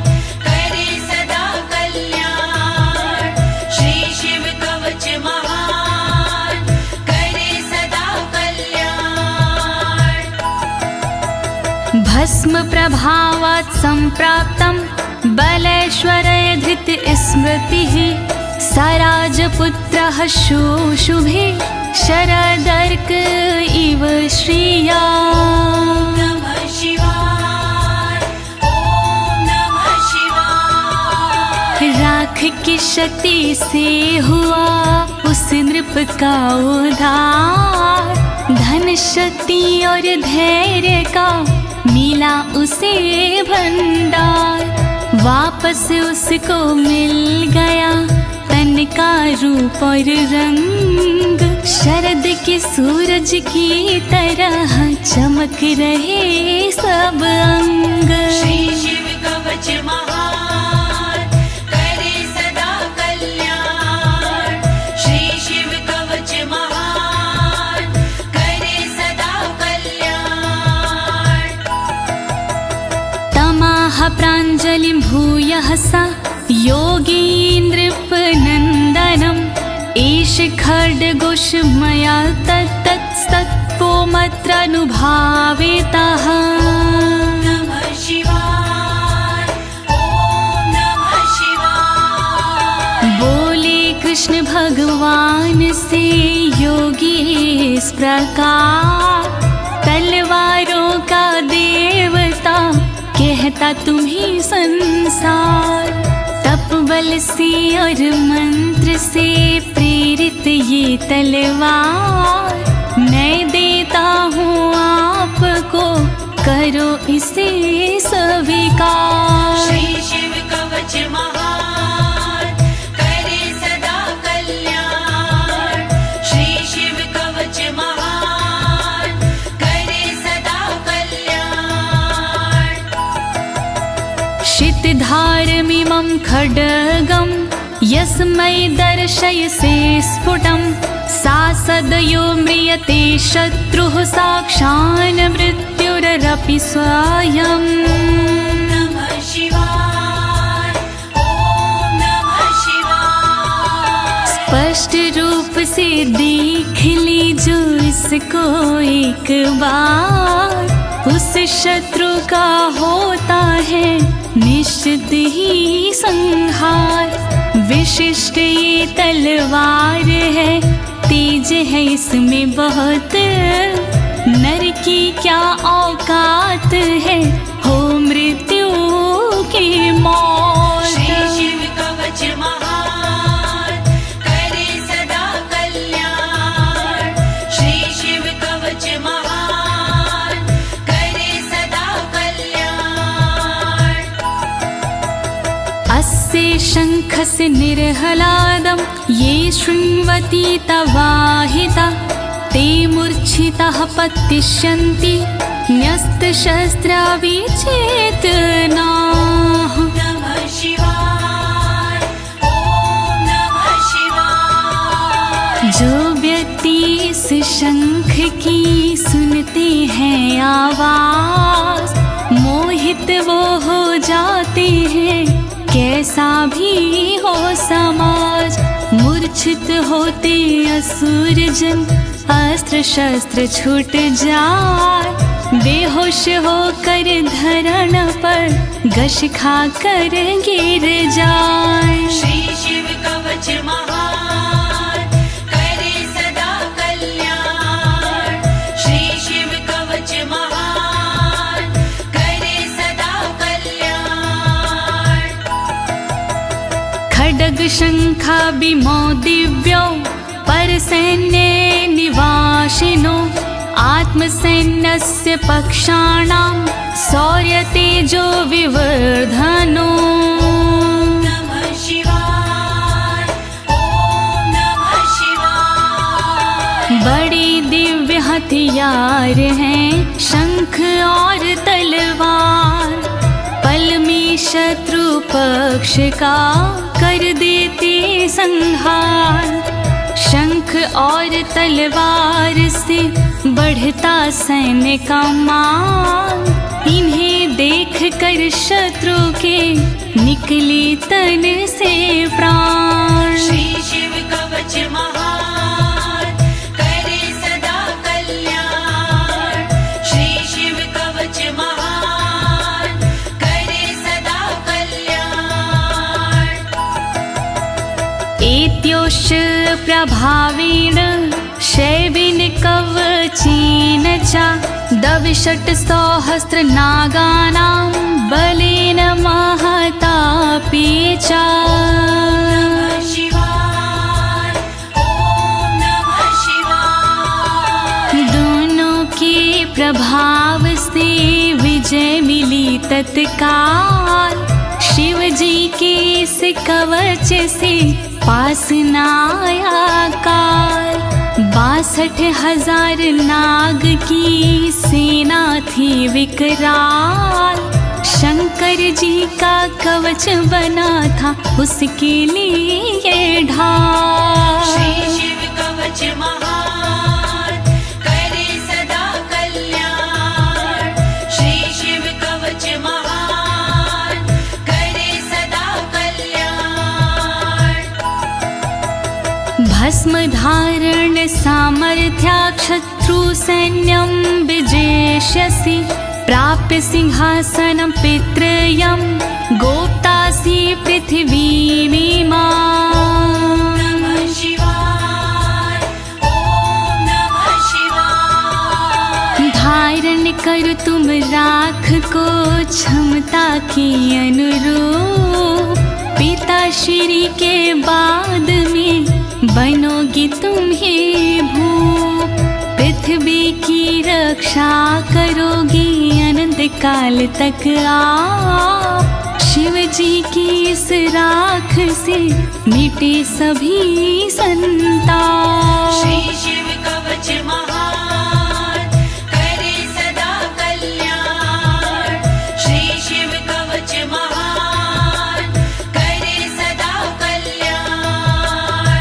करे सदा कल्याण। श्री शिव कवच महान करे सदा कल्याण। भस्म प्रभावात् सम्प्राप्तं बलेश्वरय धृत स्मृतिः, सराजपुत्रः शुशुभे शरदर्क इव श्रिया। नमः शिवाय, ॐ नमः शिवाय। राख की शक्ति से हुआ उस नृप का उद्धार, धन शक्ति और धैर्य का मिला उसे भंडार। वापस उसको मिल गया तन का रूप और रंग, शरद के सूरज की तरह चमक रहे सब अंग। श्री शिव कवच महान करे सदा कल्याण। श्री शिव कवच महान करे सदा कल्याण। तमाह प्राञ्जलिं भूयः सा योगीन्द्रपनन्दनम्, एष खड्गोष मया तत्तत्पोमत्रानुभावितः। नमः शिवाय, ॐ नमः शिवाय। बोले कृष्ण भगवान से योगी इस प्रकार, तलवारों कहता तुम्ही संसार। तप बल से और मंत्र से प्रेरित ये तलवार मैं देता हूँ आपको, करो इसे स्वीकार। श्री शिव कवच महान करे सदा कल्याण। श्री शिव कवच महान करे सदा कल्याण। शितधारमिमं खड्गं यस्मै दर्शयसे स्फुटं, सा सदयो म्रियते शत्रुः साक्षान् मृत्युरपि स्वयम्। नमः शिवाय, ओम नमः शिवाय। स्पष्ट रूप से देख लीजो इसको एक बार, उस शत्रु का होता है निश्चित ही संहार। विशिष्ट ये तलवार है, तेज है इसमें बहुत, नर की क्या औकात है हो मृत्यु की मौत। श्री शिव कवच महान करे सदा कल्याण। श्री शिव कवच महान करे सदा कल्याण। अस्य शङ्खस्य निर्हलादं ये शृण्वन्ति तवाहिता, ते मूर्छिताः पतिष्यन्ति न्यस्तशस्त्रा विचेतनाः। नमः शिवाय, ओम नमः शिवाय। जो व्यक्ति इस शंख की सुनते हैं आवाज, मोहित वो हो जाते हैं कैसा भी हो समाज। मूर्छित होते असुर जन, अस्त्र शस्त्र छूट जाए, बेहोश होकर धरण पर घस खा कर गिर जाए। श्री शिव कवच महान करे सदा कल्याण। श्री शिव कवच महान करे सदा कल्याण। खड्ग शंखाभिमो दिव्यो परसैन्ये निवासिनो, आत्मसैन्यस्य पक्षाणां शौर्यतेजो विवर्धनो। नमः शिवाय, ओम नमः शिवाय। बड़े दिव्य हथियार हैं शंख और तलवार, पल में शत्रु पक्ष का कर देते संहार। शंख और तलवार से बढ़ता सैन्य का मान, इन्हें देख कर शत्रु के निकले तन से प्राण। श्री शिव कवच महान करे सदा कल्याण। श्री शिव कवच महान करे सदा कल्याण। एत्योश्च प्रभावेण शैवेन कवचेन च, दविषट् सहस्र नागानां बलेन महतापि च। नमः शिवाय, ओम नमः शिवाय। दोनों के प्रभाव से विजय मिली तत्काल, शिव जी के इस कवच से पास न आया काल। 62,000 नाग की सेना थी विकराल, शंकर जी का कवच बना था उसके लिए ढाल। श्री शिव कवच महान करे सदा कल्याण। श्री शिव कवच महान करे सदा कल्याण। भस्म धारण सामर्थ्या शत्रु सैन्यं विजेष्यसि, प्राप्य सिंहासनं पितृयं गोप्तासि पृथिवीमिमां। नमः शिवाय, ओम नमः शिवाय। धारण कर तुम राख को क्षमता पिता के अनुरूप, पिताश्री के बाद में बनोगी तुम ही भूप। पृथ्वी की रक्षा करोगी अनंत काल तक आप, शिव जी की इस राख से मिटे सभी संताप। श्री शिव कवच महान करे सदा कल्याण, श्री शिव कवच महान करे सदा कल्याण।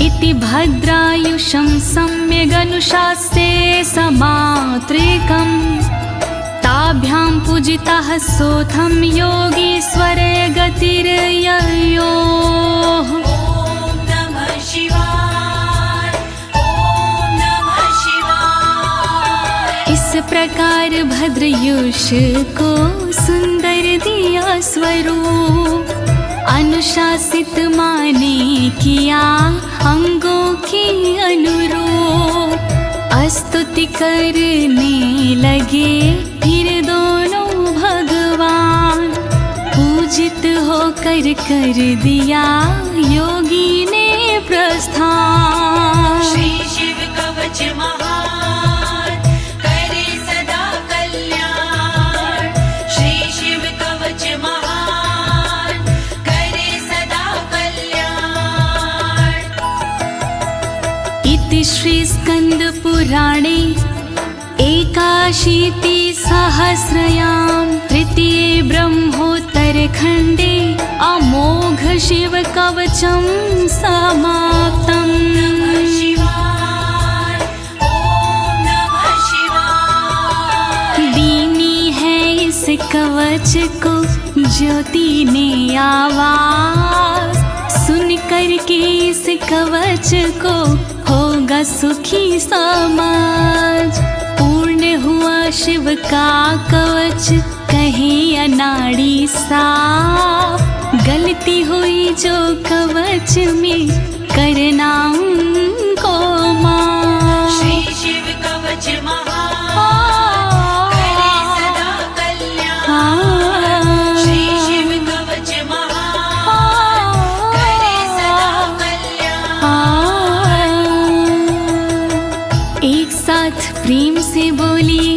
इति भद्रायुषं सम्यगनुशास्ते समात्रिकम्, ताभ्यां पूजितः सोऽथं योगीश्वरे गतिर्ययोः। ॐ नमः शिवाय, ॐ नमः शिवाय। इस प्रकार भद्रयुष को सुंदर दिया स्वरूप, अनुशासित माने किया अंगों की अनुरूप। स्तुति करने लगे फिर दोनों भगवान, पूजित होकर कर दिया योगी ने प्रस्थान। श्री शिव कवच महान करे सदा कल्याण, श्री शिव कवच महान करे सदा कल्याण। इति श्री स्कंद पुराणे एकाशीति सहस्रयां तृतीये ब्रह्मोत्तरखण्डे अमोघ शिव कवचं समाप्तम्। शिवाय, ॐ नमः शिवाय। दीनी है इस कवच को ज्योति ने आवाज, सुन करके इस कवच को होगा सुखी समाज। पूर्ण हुआ शिव का कवच कहे अनाड़ी साफ, गलती हुई जो कवच में करना उनको माफ। श्री शिव कवच महान करे सदा कल्याण, श्री शिव कवच महान करे सदा कल्याण। एक साथ प्रेम से बोलिए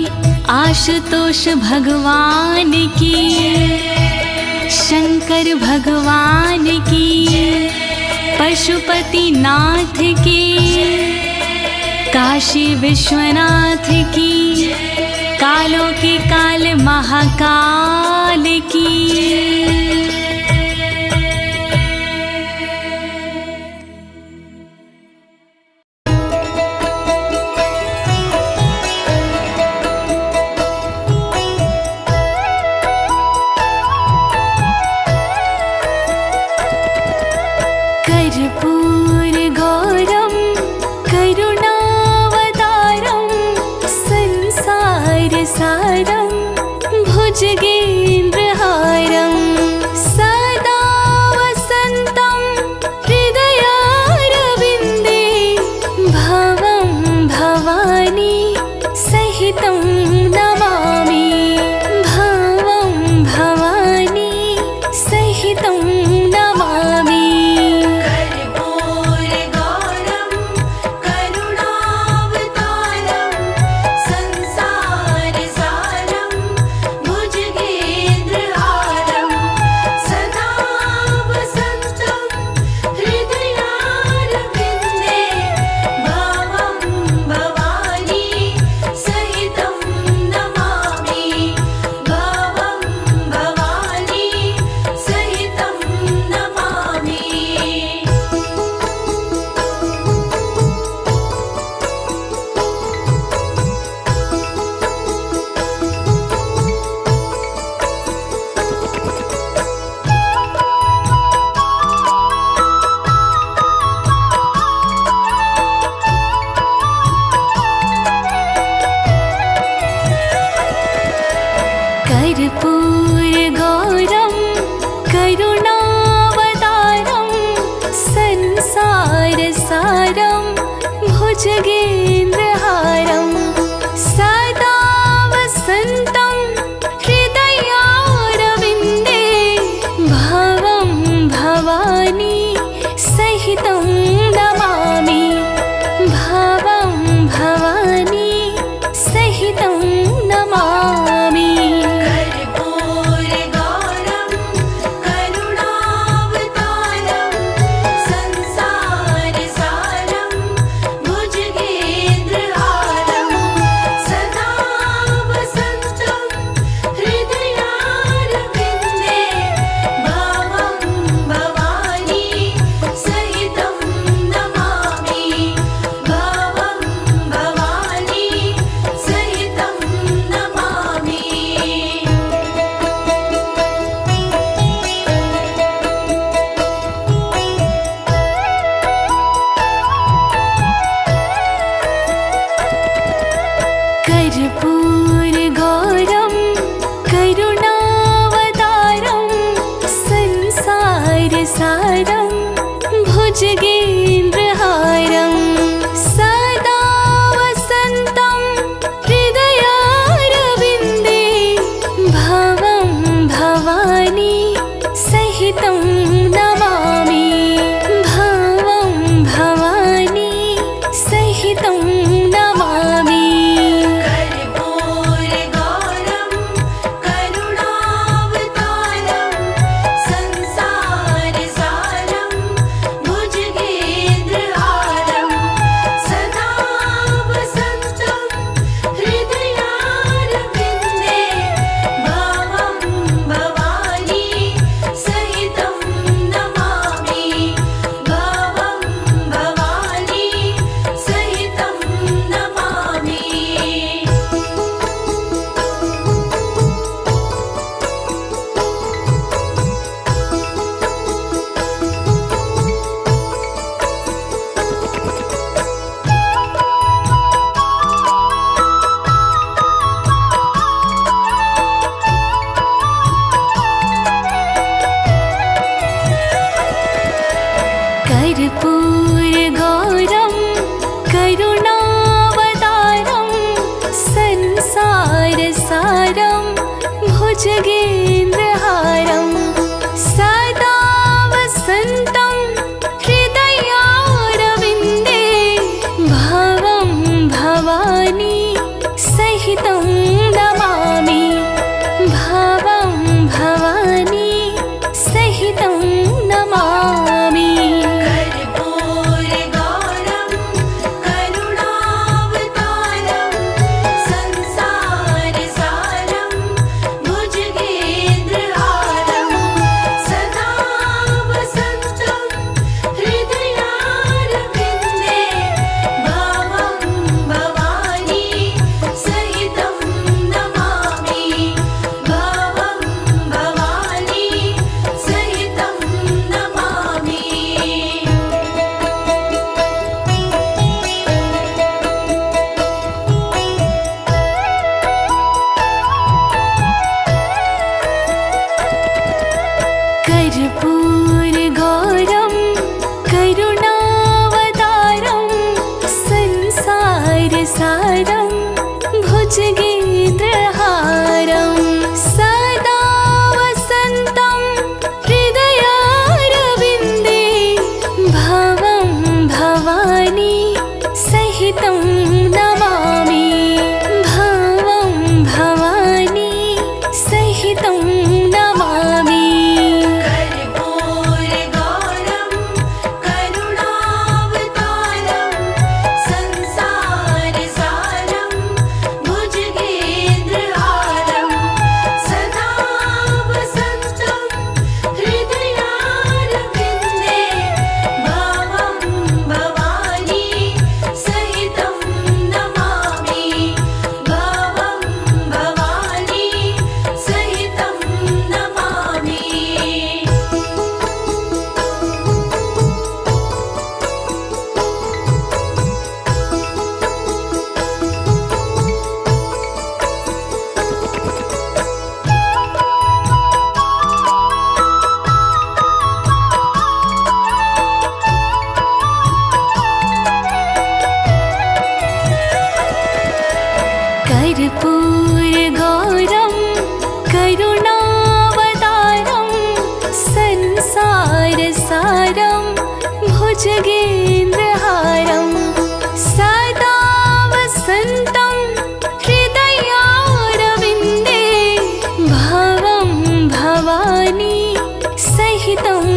आशुतोष भगवान की, शंकर भगवान की, पशुपति नाथ की, काशी विश्वनाथ की, कालों के काल महाकाल की। कर्पूर गौरम करुणावतारम संसार सारम भुजगेन्द्रहारम सदा वसन्तं हृदयारविन्दे भवं भवानी सहितं नमामि, भवं भवानी सहितं नमामि। कर्पूर गौरम करुणावतारम संसार सारम भुजगेन्द्रहारम सदा वसन्तं हृदयारविन्दे भवं भवानी सहितं नमामि, भवं भवानी सहितं नमामि। कर्पूर गौरम करुणावतारम संसार सारम भुजगेन्द्रहारम सदा वसन्तं सहितं नमामि भवं भवानी सहितं नमामि कर्पूरगौरं करुणावतारं संसारसारं भुजगेन्द्रहारं सदा वसन्तं हृदयारविन्दे भवं भवानी सहितं नमामि भवं भवानी सहितं नमामि कर्पूरगौरं करुणावतारं संसारसारं भुजगेन्द्रहारं सदा वसन्तं हृदयारविन्दे भवं भवानी सहितं नमामि भवं भवानी सहितं नमामि कर्पूरगौरं करुणावतारं संसारसारं भुजगेन्द्रहारं सदा वसन्तं हृदयारविन्दे भवं भवानी सहितं नमामि भवं भवानी सहितं नमामि कर्पूरगौरं करुणावतारं संसारसारं भुजगेन्द्रहारं सदा वसन्तं हृदयारविन्दे भवं भवानी सहितं नमामि भवं भवानी सहितं नमामि कर्पूरगौरं करुणावतारं संसारसारं भुजगे भुजगेन्द्रहारं सदा वसन्तं हृदयारविन्दे भवं भवानी सहितं